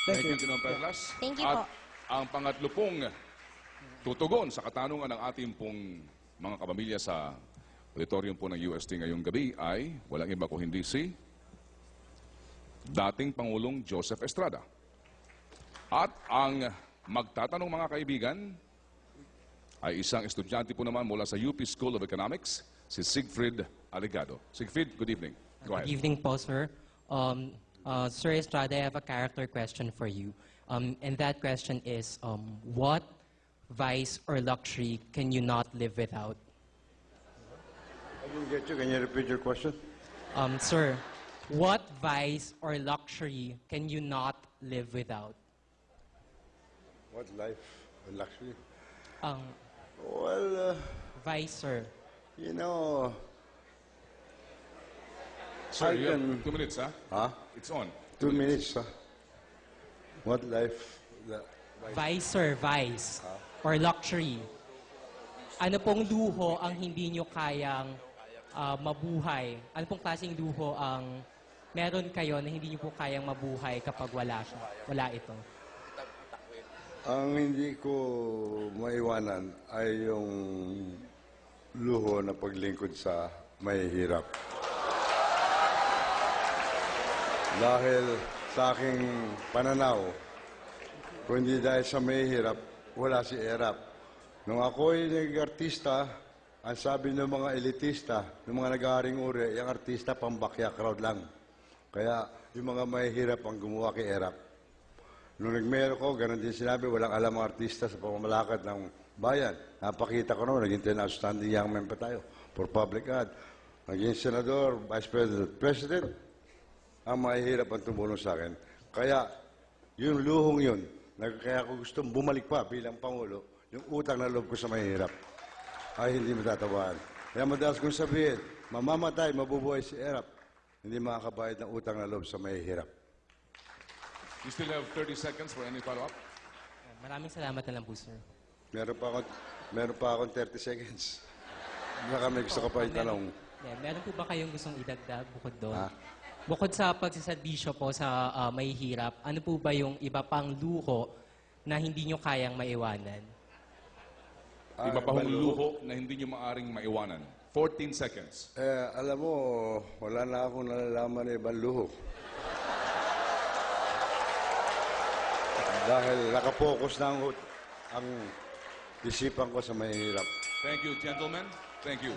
Thank you, Ginoong Perlas. Thank you At po. ang pangatlo pong tutugon sa katanungan ng ating pong mga kapamilya sa auditorium po ng UST ngayong gabi ay walang iba kung hindi si dating Pangulong Joseph Estrada. At ang magtatanong mga kaibigan ay isang estudyante po naman mula sa UP School of Economics, si Siegfried Aligado. Siegfried, good evening. Go ahead. Good evening po, sir. Sir Estrada, I have a character question for you. And that question is, what vice or luxury can you not live without? I didn't get you. Can you repeat your question? Sir, what vice or luxury can you not live without? What life and luxury? Um, Well, vice, sir. you know, Sir, I you have can- 2 minutes, ha? huh? It's on. 2 minutes, huh? What life? Vice, sir, vice. Or luxury. Ano pong luho ang hindi nyo kayang mabuhay? Ano pong klaseng luho ang meron kayo na hindi nyo po kayang mabuhay kapag wala siya? Wala ito. Ang hindi ko maiwanan ay yung luho na paglingkod sa mahihirap. Dahil sa aking pananaw, kung hindi dahil sa mahihirap, wala si Erap. Nung ako'y nag-artista, ang sabi ng mga elitista, ng mga nag-aaring uri, yung artista pambakya crowd lang. Kaya yung mga mahihirap ang gumawa kay Erap. Nung nag-mayor ko, ganun din sinabi, walang alam ang artista sa pamamalakad ng bayan. Napakita ko naman, naging 10 outstanding young men pa tayo for public ad. Naging senador, vice president, president, ang mahihirap ang tumulong sa akin. Kaya, yung luhong yun, kaya ko gustong bumalik pa bilang Pangulo, yung utang na loob ko sa mahihirap ay hindi matatabaan. Kaya madalas kong sabihin, mamamatay, mabubuhay si Erap, hindi makakabayad ng utang na loob sa mahihirap. You still have 30 seconds for any follow-up? Maraming salamat na lang po, sir. Meron pa akong 30 seconds. Baka may gusto ka pa itanong. Meron po ba kayong gustong idagdag bukod doon? Ha? Bukod sa pagsaservisyo po sa mahihirap, ano po ba yung iba pang luho na hindi nyo kayang maiwanan? Iba pa hong luho na hindi nyo maaring maiwanan. 14 seconds. Alam mo, wala na akong nalalaman na ibang luho. Dahil nakapokus na ang isipan ko sa mahihirap. Thank you, gentlemen. Thank you.